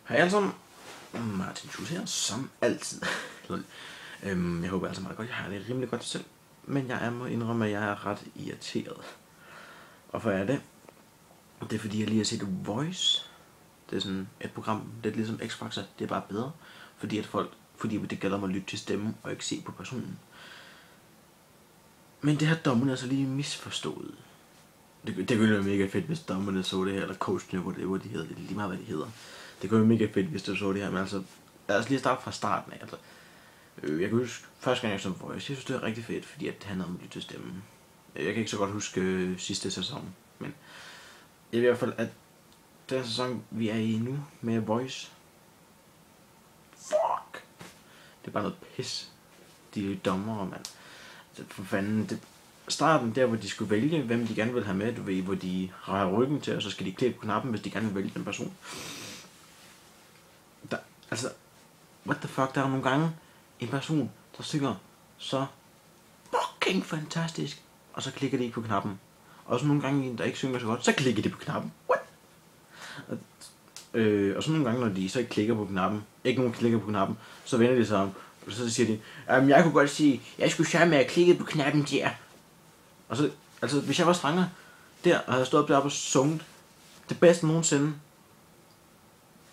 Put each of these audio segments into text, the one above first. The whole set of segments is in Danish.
Hej alle sammen. Martin Schultz her, som altid. Jeg håber altså meget godt, jeg har det rimelig godt selv. Men jeg må indrømme, at jeg er ret irriteret. Og for er det? Det er fordi, jeg lige har set Voice. Det er sådan et program, det er ligesom X-Factor. Det er bare bedre. Fordi det gælder om at lytte til stemmen og ikke se på personen. Men det har dommerne altså lige misforstået. Det kunne være mega fedt, hvis dommerne så det her, eller coachene, hvor de hedder, lige meget hvad de hedder. Det kunne være mega fedt, hvis du så det her, men altså, lad os lige starte fra starten af. Altså, jeg kan huske, første gang jeg så Voice, jeg synes det er rigtig fedt, fordi at det handler om at lytte til stemmen. Jeg kan ikke så godt huske sidste sæson, men i hvert fald, at den sæson, vi er i nu med Voice, fuck, det er bare noget pis. De er dommere, mand. Altså, for fanden, starten der, hvor de skulle vælge, hvem de gerne vil have med, du ved, hvor de har ryggen til, og så skal de klikke på knappen, hvis de gerne vil vælge den person. Altså, what the fuck, der er nogle gange en person, der synger så fucking fantastisk, og så klikker de ikke på knappen. Og så nogle gange en, der ikke synger så godt, så klikker de på knappen. What? Og så nogle gange, når de så ikke klikker på knappen, ikke nogen klikker på knappen, så vender de sig om, og så siger de, jeg kunne godt sige, jeg skulle sørge med at klikke på knappen der. Og så, altså, hvis jeg var strengere der, og havde stået deroppe og sunget det bedste nogensinde,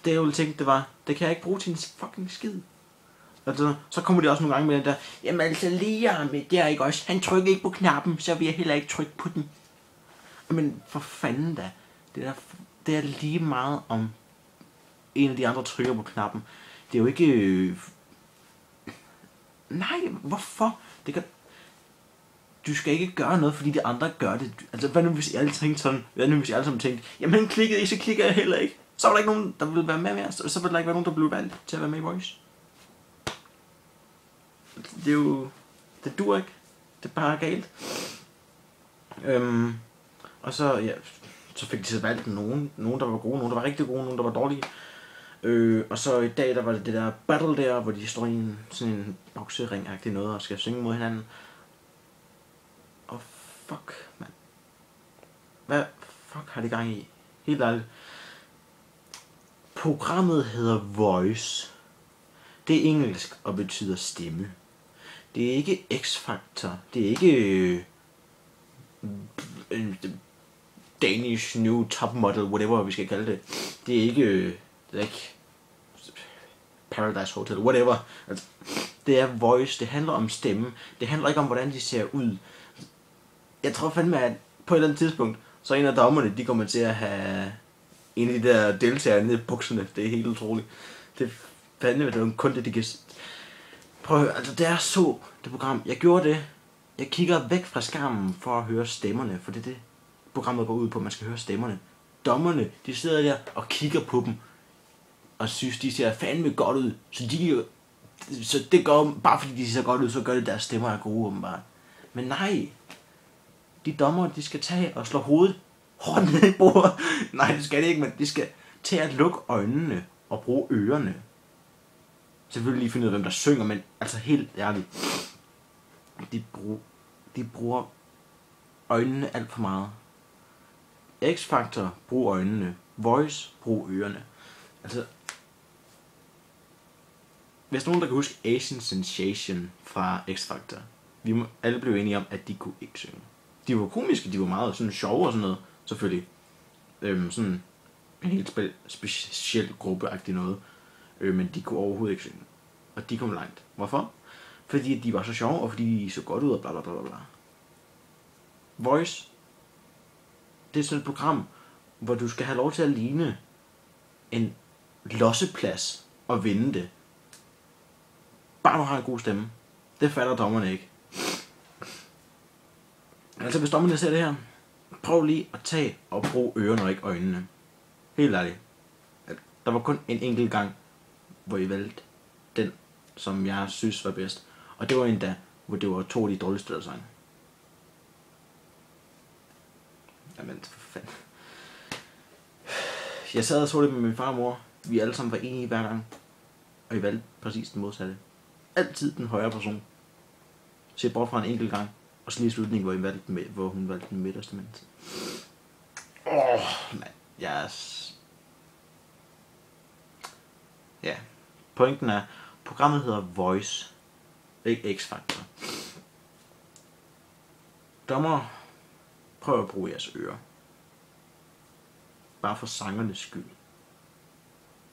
det jeg ville tænke, det var, det kan jeg ikke bruge til en fucking skid. Altså, så kommer de også nogle gange med den der, jamen altså lige med der, ikke også, han trykker ikke på knappen, så vil jeg heller ikke trykke på den. Men for fanden da, det er lige meget om en af de andre trykker på knappen. Det er jo ikke, nej, hvorfor? Det kan, du skal ikke gøre noget, fordi de andre gør det. Altså, hvad nu hvis I alle tænkte sådan, hvad nu hvis I alle sammen tænkte, jamen han klikkede ikke, så klikker jeg heller ikke. Så var der ikke nogen, der ville være med mere. Så ville der ikke være nogen, der blev valgt til at være med i Voice. Det er jo, det dur ikke. Det er bare galt. Og så, ja, så fik de så valgt nogen der var gode, nogen der var rigtig gode, nogen der var dårlige. Og så i dag, der var det der battle der, hvor de står i sådan en boksering-agtig noget og skal synge mod hinanden. Og fuck, mand. Hvad fuck har de gang i? Helt ærligt. Programmet hedder Voice. Det er engelsk og betyder stemme. Det er ikke X-Factor. Det er ikke Danish New Top Model, whatever vi skal kalde det. Det er ikke Paradise Hotel, whatever. Altså, det er Voice. Det handler om stemme. Det handler ikke om, hvordan de ser ud. Jeg tror fandme, at på et eller andet tidspunkt, så en af dommerne, de kommer til at have en af de der deltagere nede i bukserne. Det er helt utroligt. Det er fandme, det er kun det, de kan. Prøv at høre, altså det er så, det program. Jeg gjorde det. Jeg kigger væk fra skærmen for at høre stemmerne, for det er det, programmet går ud på, man skal høre stemmerne. Dommerne, de sidder der og kigger på dem, og synes, de ser fandme godt ud. Så det går, bare fordi de ser godt ud, så gør det, deres stemmer er gode, åbenbart. Men nej, de dommer, de skal tage og slå hovedet hårdt ned i bordet. Nej, det skal de ikke, men de skal tage at lukke øjnene og bruge ørerne. Selvfølgelig lige finde ud af, hvem der synger, men altså helt ærligt. De bruger øjnene alt for meget. X-Factor, brug øjnene. Voice, brug ørerne. Altså, hvis nogen der kan huske Asian Sensation fra X-Factor, vi må alle blive enige om, at de kunne ikke synge. De var komiske, de var meget sådan sjove og sådan noget, selvfølgelig. Sådan en helt speciel gruppeagtig noget. Men de kunne overhovedet ikke synge. Og de kom langt. Hvorfor? Fordi de var så sjove, og fordi de så godt ud og bla bla bla bla. Voice, det er sådan et program, hvor du skal have lov til at ligne en losseplads og vinde det. Bare du har en god stemme. Det fatter dommerne ikke. Altså hvis dommerne ser det her, prøv lige at tage og bruge ørerne og ikke øjnene. Helt ærligt. Der var kun en enkelt gang, hvor I valgte den, som jeg synes var bedst. Og det var endda, hvor det var 2 af de dårligste sange. Jamen, for fanden. Jeg sad og så det med min far og mor. Vi alle sammen var enige hver gang. Og I valgte præcis den modsatte. Altid den højre person. Se bort fra en enkelt gang. Og så lige i slutningen, hvor hun valgte den midterste menneske. Mand. Jeg Pointen er, programmet hedder Voice, ikke X-Factor. Dommer, prøv at bruge jeres ører. Bare for sangernes skyld.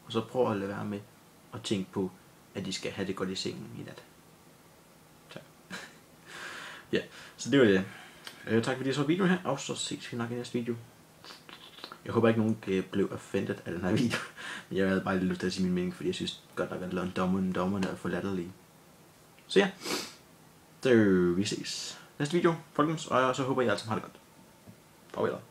Og så prøv at lade være med at tænke på, at de skal have det godt i sengen i nat. Tak. Ja, så det var det. Tak fordi I så videoen her, og så ses vi nok i næste video. Jeg håber ikke nogen blev offended af den her video. Men jeg havde bare lidt lyst til at sige min mening, fordi jeg synes godt nok, at dommerne er for latterlige. Så ja, så vi ses næste video, folkens, og så håber jeg alle sammen har det godt. Farvel.